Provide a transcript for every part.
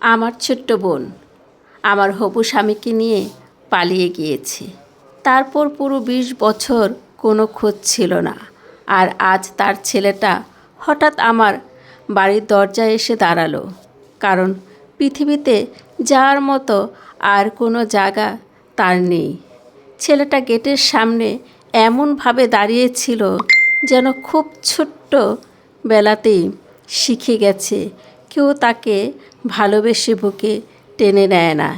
আমার ছোট্ট বোন আমার হবু স্বামীকে নিয়ে পালিয়ে গিয়েছে। তারপর পুরো 20 বছর কোনো খোঁজ ছিল না। আর আজ তার ছেলেটা হঠাৎ আমার বাড়ির দরজায় এসে দাঁড়ালো। কারণ পৃথিবীতে যাওয়ার মতো আর কোনো জায়গা তার নেই। ছেলেটা গেটের সামনে এমনভাবে দাঁড়িয়েছিল যেন খুব ছোট্ট বেলাতেই শিখে গেছে কেউ তাকে ভালোবেসে বুকে টেনে নেয় না।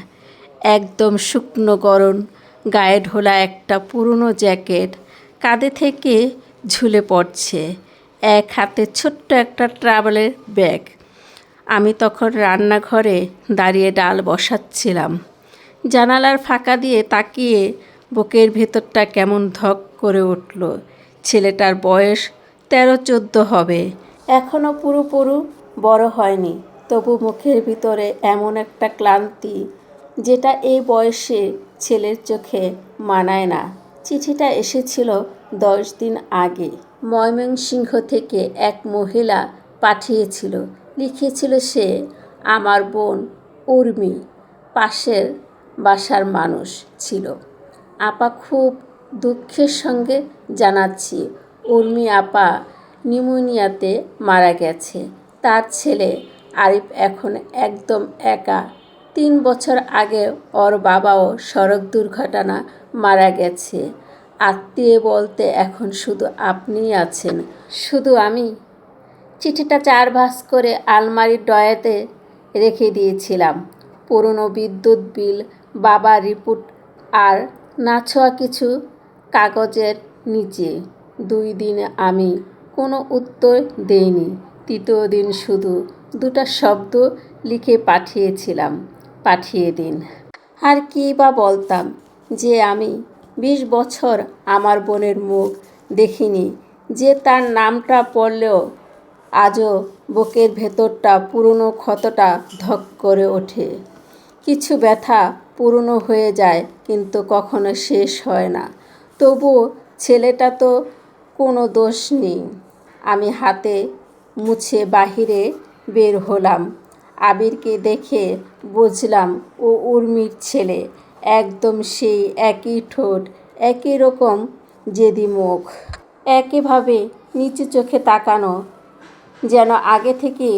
একদম শুকনো গরম গায়ে ঢোলা একটা পুরনো জ্যাকেট কাঁধে থেকে ঝুলে পড়ছে, এক হাতে ছোট্ট একটা ট্রাভেলের ব্যাগ। আমি তখন রান্নাঘরে দাঁড়িয়ে ডাল বসাচ্ছিলাম। জানালার ফাঁকা দিয়ে তাকিয়ে বুকের ভেতরটা কেমন ধক করে উঠল। ছেলেটার বয়স 13-14 হবে, এখনও পুরোপুরি বড় হয়নি, তবু মুখের ভিতরে এমন একটা ক্লান্তি যেটা এই বয়সে ছেলের চোখে মানায় না। চিঠিটা এসেছিল 10 দিন আগে। ময়মনসিংহ থেকে এক মহিলা পাঠিয়েছিল। লিখেছিল সে আমার বোন উর্মি, পাশের বাসার মানুষ ছিল। আপা, খুব দুঃখের সঙ্গে জানাচ্ছি উর্মি আপা নিউমোনিয়াতে মারা গেছে। তার ছেলে আরিফ এখন একদম একা। 3 বছর আগে ওর বাবাও সড়ক দুর্ঘটনা মারা গেছে। আত্মীয় বলতে এখন শুধু আপনিই আছেন, শুধু আমি। চিঠিটা 4 ভাঁজ করে আলমারির ড্রয়ারে রেখে দিয়েছিলাম। পুরনো বিদ্যুৎ বিল, বাবার রিপোর্ট আর নাছোয়া কিছু কাগজের নিচে। 2 দিন আমি কোনো উত্তর দেইনি। 3য় দিন শুধু 2টা শব্দ লিখে পাঠিয়েছিলাম, পাঠিয়ে দিন। আর কী বা বলতাম যে আমি 20 বছর আমার বোনের মুখ দেখিনি, যে তার নামটা পড়লেও আজও বুকের ভেতরটা পুরনো ক্ষতটা ধক করে ওঠে। কিছু ব্যথা পুরনো হয়ে যায় কিন্তু কখনো শেষ হয় না। তবুও ছেলেটা তো কোনো দোষ নেই। আমি হাতে মুছে বাহিরে বের হলাম। আবিরকে দেখে বুঝলাম ও উর্মির ছেলে। একদম সেই একই ঠোঁট, একই রকম জেদি মুখ, একইভাবে নিচু চোখে তাকানো, যেন আগে থেকে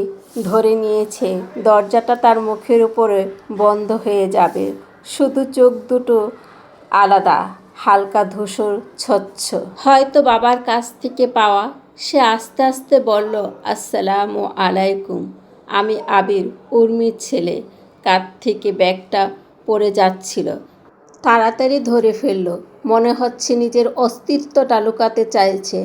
ধরে নিয়েছে দরজাটা তার মুখের উপরে বন্ধ হয়ে যাবে। শুধু চোখ দুটো আলাদা, হালকা ধূসর স্বচ্ছ, হয়তো বাবার কাছ থেকে পাওয়া। সে আস্তে আস্তে বলল, আসসালামু আলাইকুম। আমি আবির, উর্মির ছেলে। কাঁধ থেকে ব্যাগটা পড়ে যাচ্ছিল, তাড়াতাড়ি ধরে ফেলল। মনে হচ্ছে নিজের অস্তিত্বটা লুকাতে চাইছে।